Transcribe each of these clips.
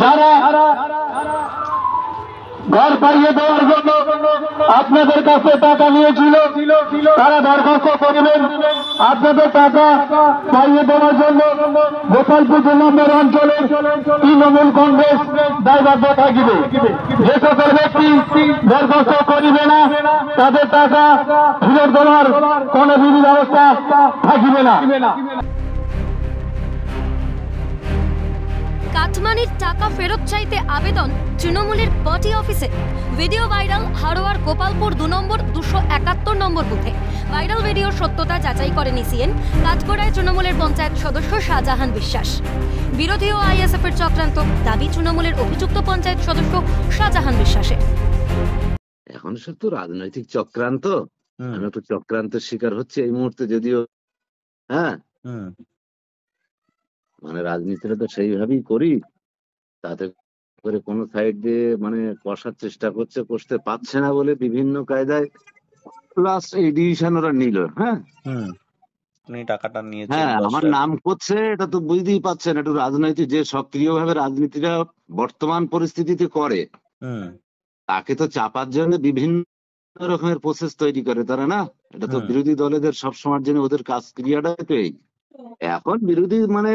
যারা ঘর পাইয়ে দেওয়ার জন্য আপনাদের কাছে টাকা নিয়েছিল তারা দরখাস্ত করবেন। আপনাদের টাকা পাইয়ে দেওয়ার জন্য গোপালপুর 2 নম্বর অঞ্চলের তৃণমূল কংগ্রেস দায়বদ্ধ থাকিবে। যে সকল ব্যক্তি দরখাস্ত করিবে না তাদের টাকা ফেরত দেওয়ার কোন বিধি ব্যবস্থা থাকিবে না। কাটমানির টাকা ফেরত চাইতে আবেদন তৃণমূলের পার্টি অফিসে। ভিডিও ভাইরাল হারোয়ার গোপালপুর 2 নম্বর 271 নম্বর বুথে। ভাইরাল ভিডিওর সত্যতা যাচাই করেনি সিএন। কাঠগড়ায় তৃণমূলের পঞ্চায়েত সদস্য শাহজাহান বিশ্বাস। বিরোধী ও আইএসএফ এর চক্রান্ত দাবি তৃণমূলের অভিযুক্ত পঞ্চায়েত সদস্য শাহজাহান বিশ্বাসের। এখন সব তো রাজনৈতিক চক্রান্ত, আমরা তো চক্রান্তের শিকার হচ্ছে এই মুহূর্তে, যদিও হ্যাঁ মানে রাজনীতিটা তো সেইভাবেই করি, তাতে করে কোনো সাইড দিয়ে মানে কষার চেষ্টা করছে, কষতে পারছে না বলে বিভিন্ন কায়দায় লাস্ট এই ডিসিশন ওরা নিল। হ্যাঁ টাকাটা নিয়েছে, হ্যাঁ আমার নাম করছে, এটা তো বুঝতেই পারছেন একটু রাজনৈতিক যে সক্রিয়ভাবে রাজনীতিটা বর্তমান পরিস্থিতিতে করে, তাকে তো চাপার জন্য বিভিন্ন রকমের প্রসেস তৈরি করে তারা, না? এটা তো বিরোধী দলেদের সবসময়ের জন্য ওদের কাজ ক্রিয়াটাই তো এই। এখন বিরোধী মানে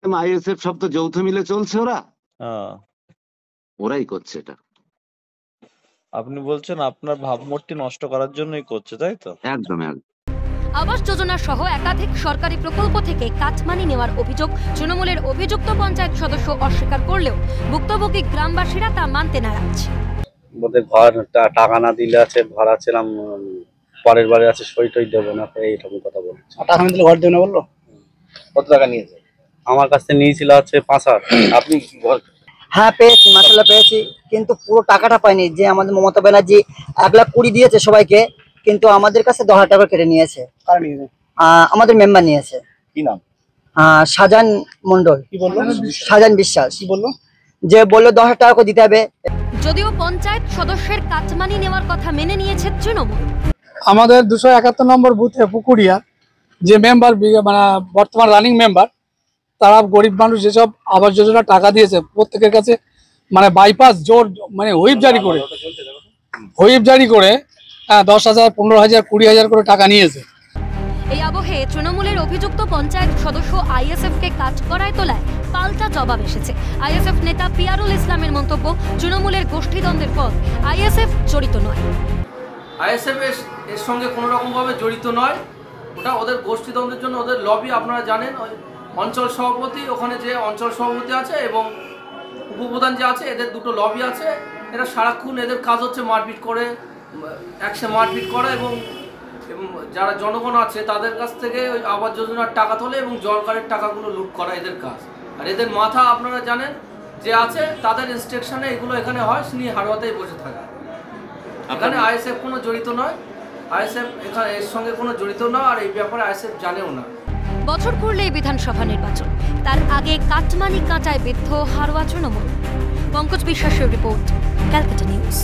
আইএসএফ সব তো যৌথ মিলে চলছে, ওরাই করছে এটা। আপনি বলছেন আপনার ভাবমূর্তি নষ্ট করার জন্যই করছে, তাই তো? একদম একদম। আবাস যোজনা সহ একাধিক সরকারি প্রকল্প থেকে কাটমানি নেওয়ার অভিযোগ তৃণমূলের অভিযুক্ত পঞ্চায়েত সদস্য অস্বীকার করলেও ভুক্তভোগী গ্রামবাসীরা তা মানতে নারাজ। ঘর টাকা না দিলে আছে, ভাড়া ছিলাম, পরের বারে আছে সই টই দেবো না, এইরকম কথা বলছে। টাকা দিলে ঘর দেবে না বললো। কত টাকা নিয়েছে? আমার কাছ থেকে নিয়েছিল আছে 5,000। আপনি ঘর? হ্যাঁ পেয়েছি, মাসাল্লাহ পেয়েছি, কিন্তু পুরো টাকাটা পাইনি। যে আমাদের মমতা ব্যানার্জি 1,20,000 দিয়েছে সবাইকে, কিন্তু আমাদের কাছে 10,000 টাকা কেটে নিয়েছে। আমাদের মেম্বার নিয়েছে। কি নাম? শাহজাহান মন্ডল। কি বললো? শাহজাহান বিশ্বাস। কি বললো? যে বললো 10,000 টাকা করে দিতে হবে। যদিও পঞ্চায়েত সদস্যের কাটমানি নেওয়ার কথা মেনে নিয়েছে তৃণমূল। আমাদের 271 নম্বর বুথে পুকুরিয়া যে মেম্বার মানে বর্তমান রানিং মেম্বার, তারা গরিব মানুষ যেসব আবাস যোজনা টাকা দিয়েছে প্রত্যেকের কাছে মানে বাইপাস জোর মানে হুইপ জারি করে 10,000, 15,000, 20,000 করে টাকা নিয়েছে। এই আবহে তৃণমূলের অভিযুক্ত পঞ্চায়েত সদস্য আইএসএফ কে কাঠগড়ায় তোলায় পাল্টা জবাব এসেছে। আইএসএফ নেতা পিয়ারুল ইসলামের মন্তব্য, তৃণমূলের গোষ্ঠীদ্বন্দ্বের ফল, আইএসএফ জড়িত নয়। আইএসএফ এর সঙ্গে কোনো রকম ভাবে জড়িত নয়, ওটা ওদের গোষ্ঠীদ্বন্দ্বের জন্য ওদের লবি। আপনারা জানেন ওই অঞ্চল সভাপতি, ওখানে যে অঞ্চল সভাপতি আছে এবং উপপ্রধান যে আছে, এদের দুটো লবি আছে। এরা সারাক্ষণ এদের কাজ হচ্ছে মারপিট করে, একসাথে মারপিট করা এবং যারা জনগণ আছে তাদের কাছ থেকে ওই আবাস যোজনার টাকা তোলে এবং জলকারের টাকাগুলো লুট করা এদের কাজ। আর এদের মাথা আপনারা জানেন যে আছে, তাদের ইনস্ট্রাকশনে এগুলো এখানে হয়, নিয়ে হারোয়াতেই বসে থাকে। এখানে আইএসএফ কোনো জড়িত নয়, আইএসএফ এখানে এর সঙ্গে কোনো জড়িত নয়, আর এই ব্যাপারে আইএসএফ জানেও না। বছর ঘুরলেই বিধানসভা নির্বাচন, তার আগে কাটমানি কাঁটায় বিদ্ধ হারোয়া তৃণমূল। পঙ্কজ বিশ্বাসের রিপোর্ট, ক্যালকাটা নিউজ।